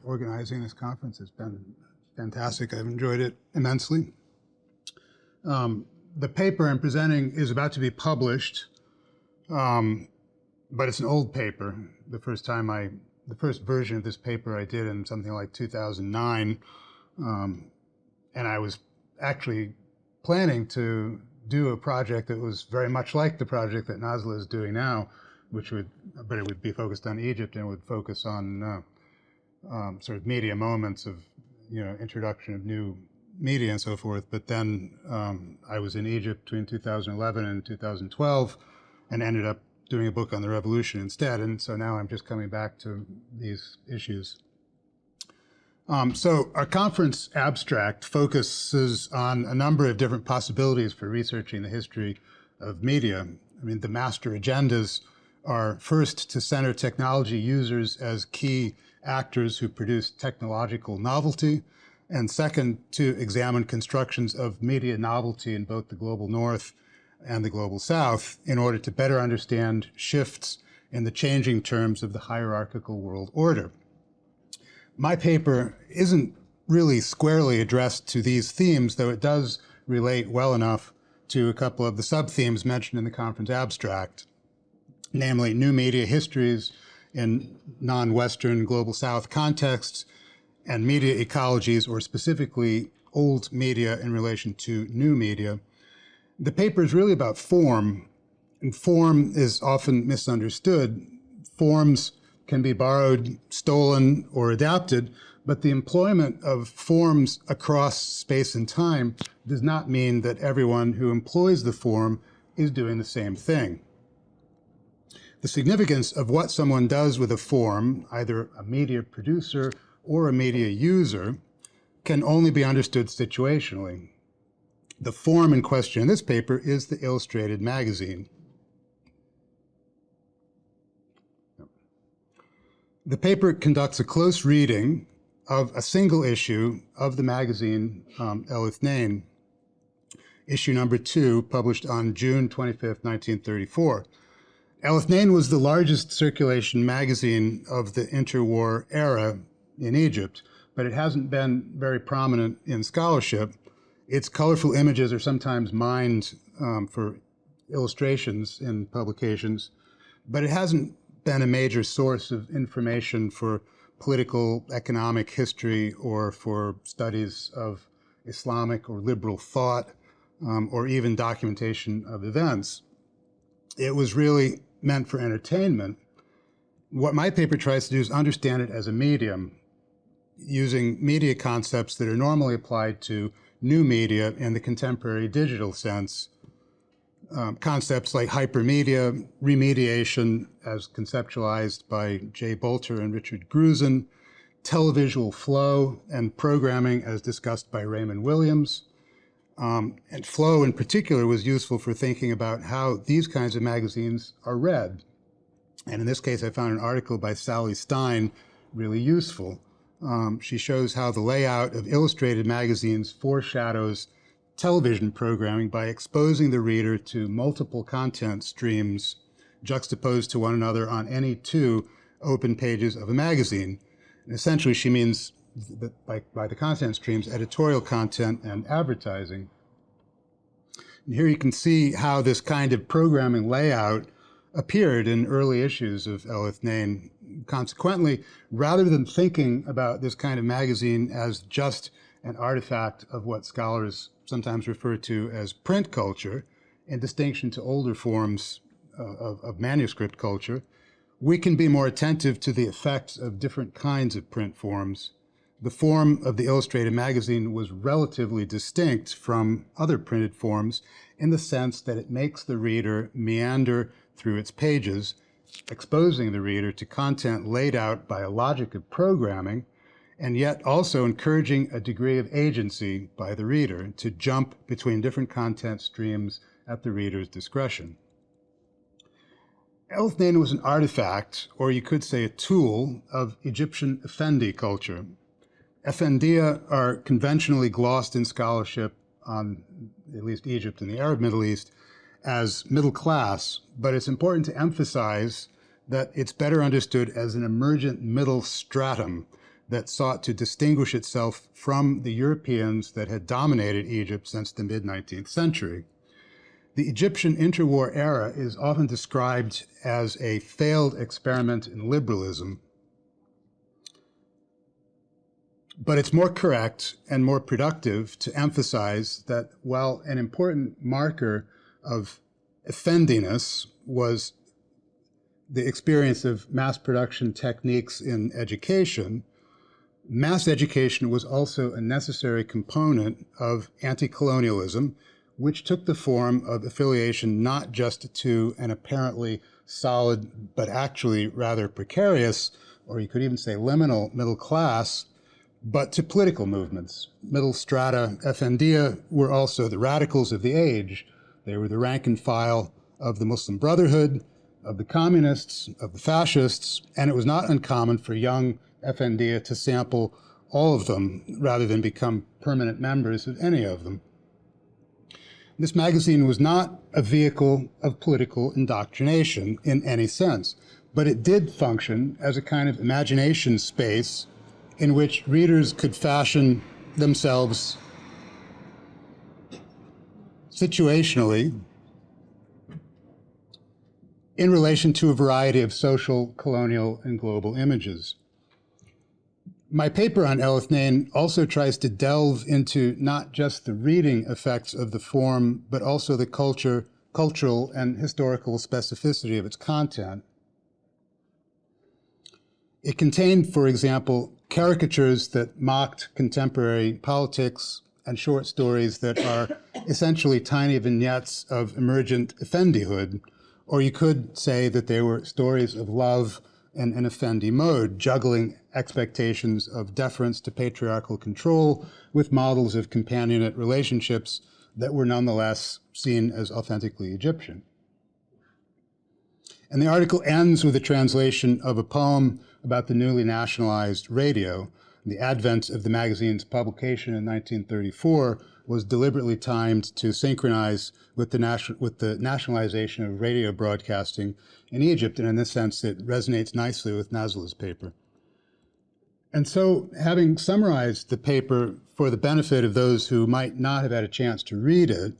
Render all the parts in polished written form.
Organizing this conference has been fantastic. I've enjoyed it immensely. The paper I'm presenting is about to be published, but it's an old paper. The first version of this paper I did in something like 2009, and I was actually planning to do a project that was very much like the project that Nazlı is doing now, but it would be focused on Egypt and would focus on sort of media moments of, introduction of new media and so forth. But then I was in Egypt between 2011 and 2012 and ended up doing a book on the revolution instead. And so now I'm just coming back to these issues. So our conference abstract focuses on a number of different possibilities for researching the history of media. I mean, the master agendas are first to center technology users as key actors who produce technological novelty, and second, to examine constructions of media novelty in both the global north and the global south in order to better understand shifts in the changing terms of the hierarchical world order. My paper isn't really squarely addressed to these themes, though it does relate well enough to a couple of the sub-themes mentioned in the conference abstract, namely new media histories in non-Western global south contexts and media ecologies, or specifically old media in relation to new media. The paper is really about form, and form is often misunderstood. Forms can be borrowed, stolen, or adapted, but the employment of forms across space and time does not mean that everyone who employs the form is doing the same thing. The significance of what someone does with a form, either a media producer or a media user, can only be understood situationally. The form in question in this paper is the illustrated magazine. The paper conducts a close reading of a single issue of the magazine Elithnain, issue number 2, published on June 25th, 1934. Elithnain was the largest circulation magazine of the interwar era in Egypt, but it hasn't been very prominent in scholarship. Its colorful images are sometimes mined for illustrations in publications, but it hasn't been a major source of information for political, economic history or for studies of Islamic or liberal thought or even documentation of events. It was really meant for entertainment. What my paper tries to do is understand it as a medium, using media concepts that are normally applied to new media in the contemporary digital sense. Concepts like hypermedia, remediation as conceptualized by Jay Bolter and Richard Grusin, televisual flow and programming as discussed by Raymond Williams. And flow in particular was useful for thinking about how these kinds of magazines are read. And in this case, I found an article by Sally Stein really useful. She shows how the layout of illustrated magazines foreshadows television programming by exposing the reader to multiple content streams juxtaposed to one another on any two open pages of a magazine. And essentially, she means that by the content streams, editorial content and advertising. And here you can see how this kind of programming layout appeared in early issues of Elithnain. Consequently, rather than thinking about this kind of magazine as just an artifact of what scholars sometimes refer to as print culture, in distinction to older forms of manuscript culture, we can be more attentive to the effects of different kinds of print forms. The form of the illustrated magazine was relatively distinct from other printed forms in the sense that it makes the reader meander through its pages, exposing the reader to content laid out by a logic of programming, and yet also encouraging a degree of agency by the reader to jump between different content streams at the reader's discretion. Elithnain was an artifact, or you could say a tool, of Egyptian Effendi culture. Effendiya are conventionally glossed in scholarship on at least Egypt and the Arab Middle East as middle class, but it's important to emphasize that it's better understood as an emergent middle stratum that sought to distinguish itself from the Europeans that had dominated Egypt since the mid-19th century. The Egyptian interwar era is often described as a failed experiment in liberalism, but it's more correct and more productive to emphasize that while an important marker of effendiness was the experience of mass production techniques in education, mass education was also a necessary component of anti-colonialism, which took the form of affiliation not just to an apparently solid but actually rather precarious, or you could even say liminal middle class, but to political movements. Middle strata effendia were also the radicals of the age. They were the rank and file of the Muslim Brotherhood, of the communists, of the fascists, and it was not uncommon for young effendia to sample all of them rather than become permanent members of any of them. This magazine was not a vehicle of political indoctrination in any sense, but it did function as a kind of imagination space in which readers could fashion themselves situationally in relation to a variety of social, colonial, and global images. My paper on El Ithnain also tries to delve into not just the reading effects of the form, but also the cultural and historical specificity of its content. It contained, for example, caricatures that mocked contemporary politics and short stories that are essentially tiny vignettes of emergent effendihood, or you could say that they were stories of love in an effendi mode, juggling expectations of deference to patriarchal control with models of companionate relationships that were nonetheless seen as authentically Egyptian. And the article ends with a translation of a poem about the newly nationalized radio. The advent of the magazine's publication in 1934 was deliberately timed to synchronize with the nationalization of radio broadcasting in Egypt, and in this sense it resonates nicely with Nazlı's paper. And so, having summarized the paper for the benefit of those who might not have had a chance to read it,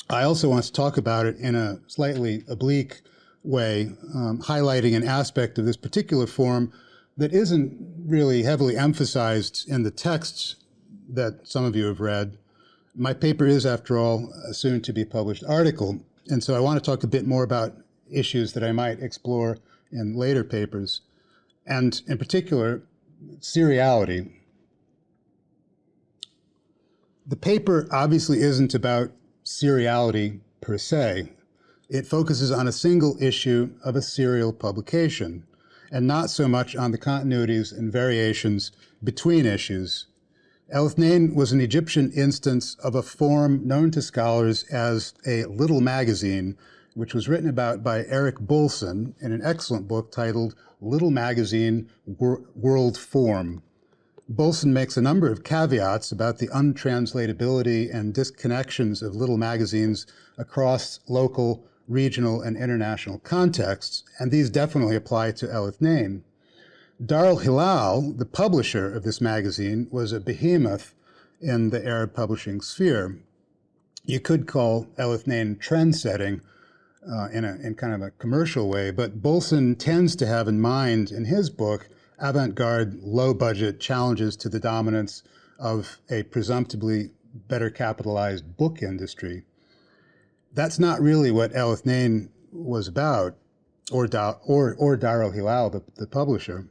I also want to talk about it in a slightly oblique way, highlighting an aspect of this particular form that isn't really heavily emphasized in the texts that some of you have read. My paper is, after all, a soon-to-be-published article, and so I want to talk a bit more about issues that I might explore in later papers, and in particular, seriality. The paper obviously isn't about seriality per se. It focuses on a single issue of a serial publication, and not so much on the continuities and variations between issues. El Ithnain was an Egyptian instance of a form known to scholars as a little magazine, which was written about by Eric Bolson in an excellent book titled Little Magazine, World Form. Bolson makes a number of caveats about the untranslatability and disconnections of little magazines across local, regional, and international contexts, and these definitely apply to El Ithnain. Dar al-Hilal, the publisher of this magazine, was a behemoth in the Arab publishing sphere. You could call El Ithnain trend-setting in kind of a commercial way, but Bolson tends to have in mind in his book avant-garde, low-budget challenges to the dominance of a presumptively better capitalized book industry. That's not really what El Ithnain was about, or Dar al-Hilal, the publisher.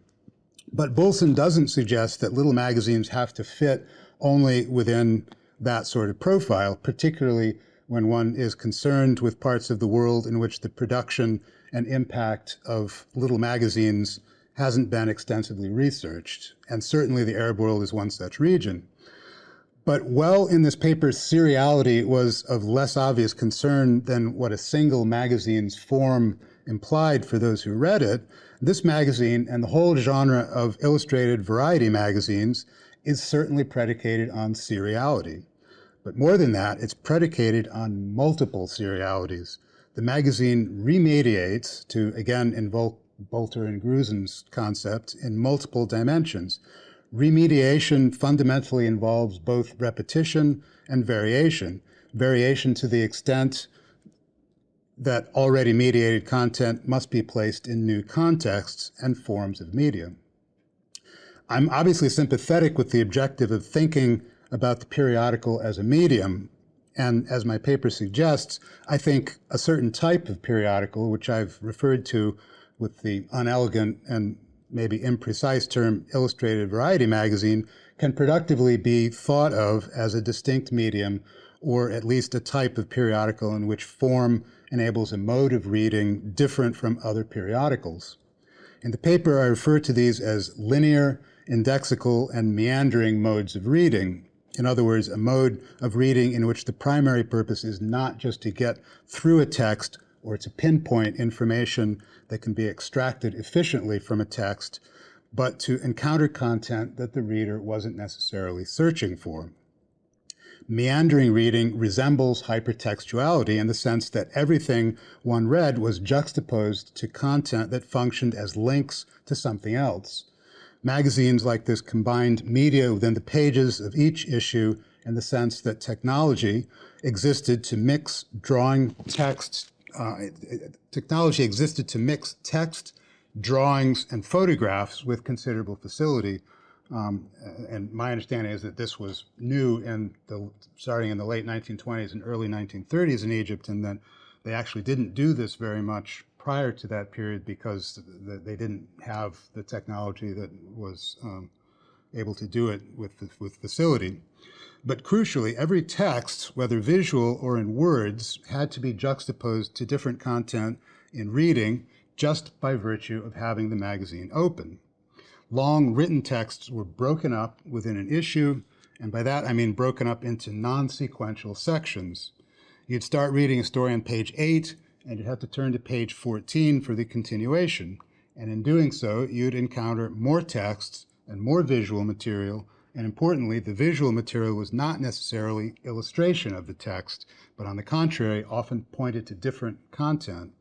But Bolson doesn't suggest that little magazines have to fit only within that sort of profile, particularly when one is concerned with parts of the world in which the production and impact of little magazines hasn't been extensively researched. And certainly the Arab world is one such region. But while in this paper seriality was of less obvious concern than what a single magazine's form implied for those who read it, this magazine and the whole genre of illustrated variety magazines is certainly predicated on seriality. But more than that, it's predicated on multiple serialities. The magazine remediates, to again invoke Bolter and Gruzin's concept, in multiple dimensions. Remediation fundamentally involves both repetition and variation. Variation to the extent that already mediated content must be placed in new contexts and forms of media. I'm obviously sympathetic with the objective of thinking about the periodical as a medium, and as my paper suggests, I think a certain type of periodical, which I've referred to with the unelegant and maybe imprecise term illustrated variety magazine, can productively be thought of as a distinct medium, or at least a type of periodical in which form enables a mode of reading different from other periodicals. In the paper, I refer to these as linear, indexical, and meandering modes of reading. In other words, a mode of reading in which the primary purpose is not just to get through a text or to pinpoint information that can be extracted efficiently from a text, but to encounter content that the reader wasn't necessarily searching for. Meandering reading resembles hypertextuality in the sense that everything one read was juxtaposed to content that functioned as links to something else. Magazines like this combined media within the pages of each issue in the sense that technology existed to mix text, drawings, and photographs with considerable facility. And my understanding is that this was new starting in the late 1920s and early 1930s in Egypt, and that they actually didn't do this very much prior to that period because they didn't have the technology that was able to do it with facility. But crucially, every text, whether visual or in words, had to be juxtaposed to different content in reading just by virtue of having the magazine open. Long written texts were broken up within an issue, and by that I mean broken up into non-sequential sections. You'd start reading a story on page 8, and you'd have to turn to page 14 for the continuation. And in doing so, you'd encounter more texts and more visual material, and importantly, the visual material was not necessarily illustration of the text, but on the contrary, often pointed to different content,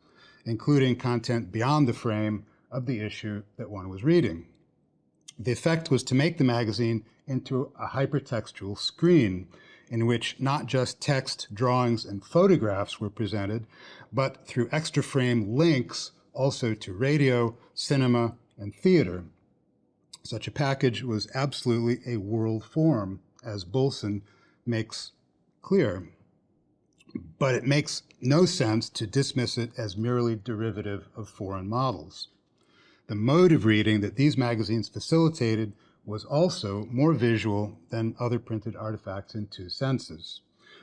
including content beyond the frame of the issue that one was reading. The effect was to make the magazine into a hypertextual screen in which not just text, drawings, and photographs were presented, but through extra frame links also to radio, cinema, and theater. Such a package was absolutely a world form, as Bolson makes clear. But it makes no sense to dismiss it as merely derivative of foreign models. The mode of reading that these magazines facilitated was also more visual than other printed artifacts in two senses.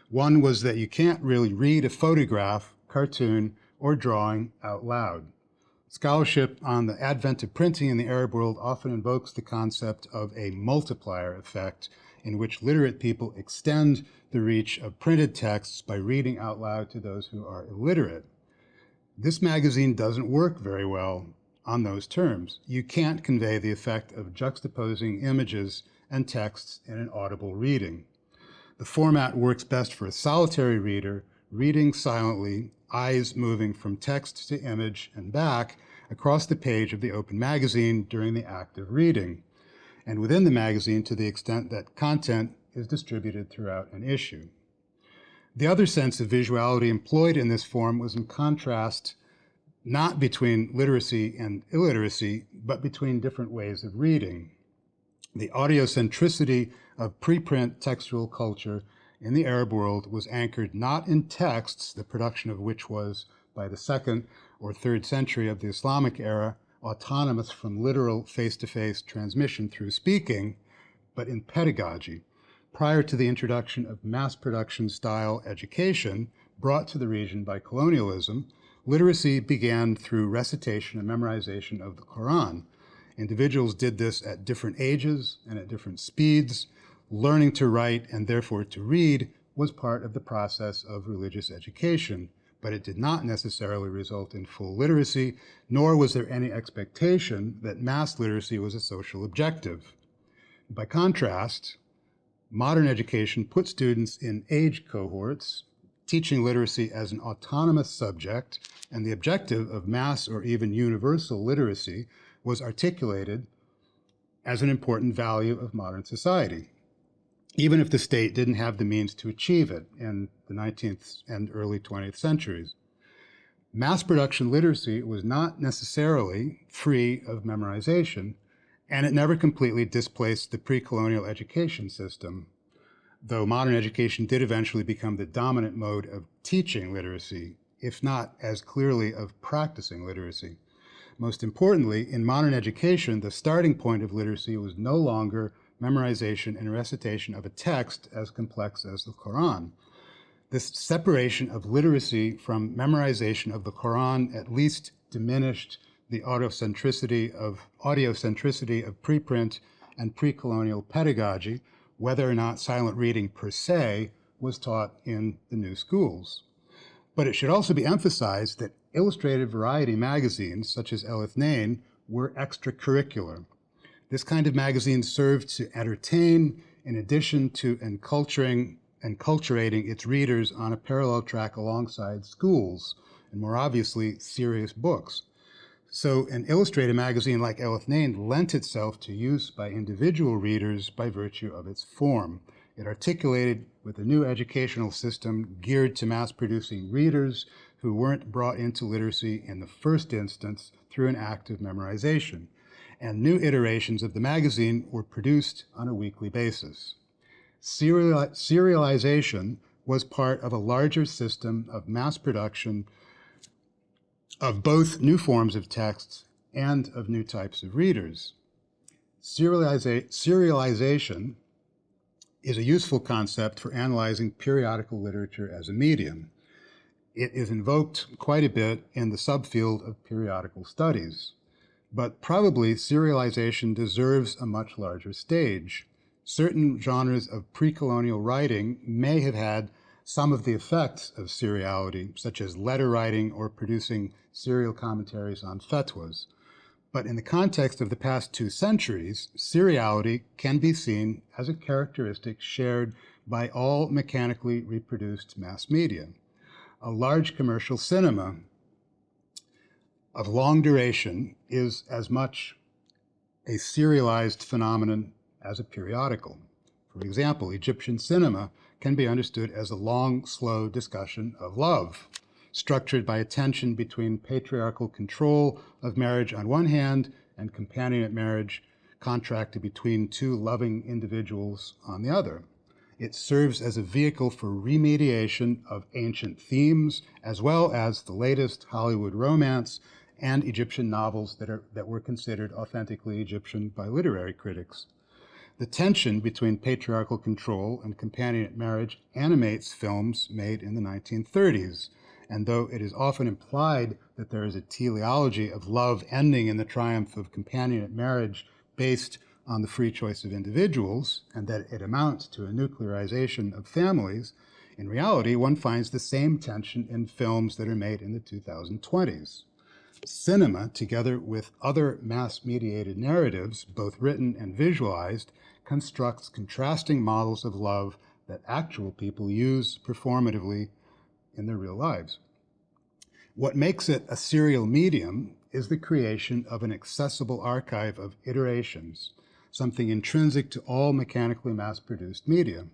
One was that you can't really read a photograph, cartoon, or drawing out loud. Scholarship on the advent of printing in the Arab world often invokes the concept of a multiplier effect in which literate people extend the reach of printed texts by reading out loud to those who are illiterate. This magazine doesn't work very well on those terms. You can't convey the effect of juxtaposing images and texts in an audible reading. The format works best for a solitary reader, reading silently, eyes moving from text to image and back across the page of the open magazine during the act of reading, and within the magazine to the extent that content is distributed throughout an issue. The other sense of visuality employed in this form was in contrast not between literacy and illiteracy, but between different ways of reading. The audiocentricity of preprint textual culture in the Arab world was anchored not in texts, the production of which was, by the 2nd or 3rd century of the Islamic era, autonomous from literal face-to-face transmission through speaking, but in pedagogy. Prior to the introduction of mass production style education brought to the region by colonialism, literacy began through recitation and memorization of the Quran. Individuals did this at different ages and at different speeds. Learning to write and therefore to read was part of the process of religious education, but it did not necessarily result in full literacy, nor was there any expectation that mass literacy was a social objective. By contrast, modern education put students in age cohorts, teaching literacy as an autonomous subject, and the objective of mass or even universal literacy was articulated as an important value of modern society, even if the state didn't have the means to achieve it in the 19th and early 20th centuries. Mass production literacy was not necessarily free of memorization, and it never completely displaced the pre-colonial education system, though modern education did eventually become the dominant mode of teaching literacy, if not as clearly of practicing literacy. Most importantly, in modern education, the starting point of literacy was no longer memorization and recitation of a text as complex as the Quran. This separation of literacy from memorization of the Quran at least diminished the audiocentricity of preprint and pre-colonial pedagogy, whether or not silent reading per se was taught in the new schools. But it should also be emphasized that illustrated variety magazines, such as El Ithnain, were extracurricular. This kind of magazine served to entertain in addition to enculturating its readers on a parallel track alongside schools, and more obviously, serious books. So an illustrated magazine like El Ithnain lent itself to use by individual readers by virtue of its form. It articulated with a new educational system geared to mass-producing readers who weren't brought into literacy in the first instance through an act of memorization. And new iterations of the magazine were produced on a weekly basis. Serialization was part of a larger system of mass production of both new forms of texts and of new types of readers. Serialization is a useful concept for analyzing periodical literature as a medium. It is invoked quite a bit in the subfield of periodical studies, but probably serialization deserves a much larger stage. Certain genres of pre-colonial writing may have had some of the effects of seriality, such as letter writing or producing serial commentaries on fatwas. But in the context of the past 2 centuries, seriality can be seen as a characteristic shared by all mechanically reproduced mass media. A large commercial cinema of long duration is as much a serialized phenomenon as a periodical. For example, Egyptian cinema can be understood as a long, slow discussion of love, structured by a tension between patriarchal control of marriage on one hand and companionate marriage contracted between 2 loving individuals on the other. It serves as a vehicle for remediation of ancient themes, as well as the latest Hollywood romance and Egyptian novels that were considered authentically Egyptian by literary critics. The tension between patriarchal control and companionate marriage animates films made in the 1930s, and though it is often implied that there is a teleology of love ending in the triumph of companionate marriage based on the free choice of individuals, and that it amounts to a nuclearization of families, in reality, one finds the same tension in films that are made in the 2020s. Cinema, together with other mass-mediated narratives, both written and visualized, constructs contrasting models of love that actual people use performatively in their real lives. What makes it a serial medium is the creation of an accessible archive of iterations, something intrinsic to all mechanically mass-produced media.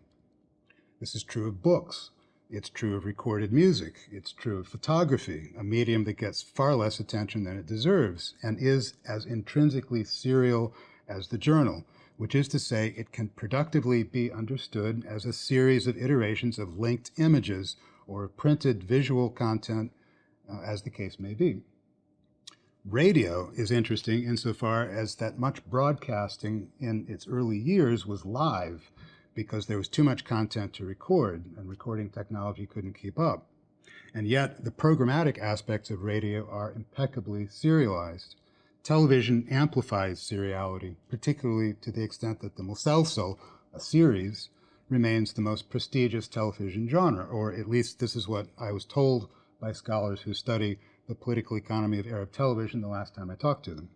This is true of books. It's true of recorded music. It's true of photography, a medium that gets far less attention than it deserves and is as intrinsically serial as the journal, which is to say it can productively be understood as a series of iterations of linked images or printed visual content, as the case may be. Radio is interesting insofar as that much broadcasting in its early years was live because there was too much content to record and recording technology couldn't keep up. And yet the programmatic aspects of radio are impeccably serialized. Television amplifies seriality, particularly to the extent that the musalsal, a series, remains the most prestigious television genre, or at least this is what I was told by scholars who study the political economy of Arab television the last time I talked to them.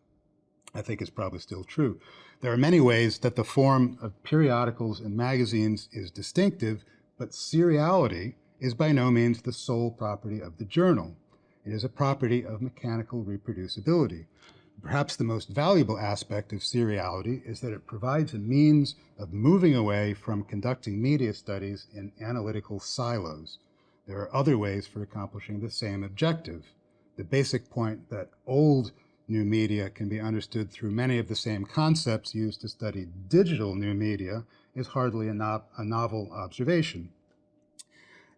I think it's probably still true. There are many ways that the form of periodicals and magazines is distinctive, but seriality is by no means the sole property of the journal. It is a property of mechanical reproducibility. Perhaps the most valuable aspect of seriality is that it provides a means of moving away from conducting media studies in analytical silos. There are other ways for accomplishing the same objective. The basic point that old new media can be understood through many of the same concepts used to study digital new media is hardly a novel observation.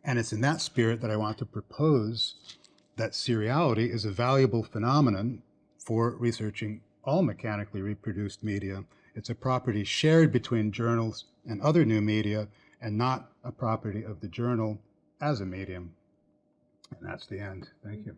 And it's in that spirit that I want to propose that seriality is a valuable phenomenon for researching all mechanically reproduced media. It's a property shared between journals and other new media, and not a property of the journal as a medium. And that's the end. Thank you.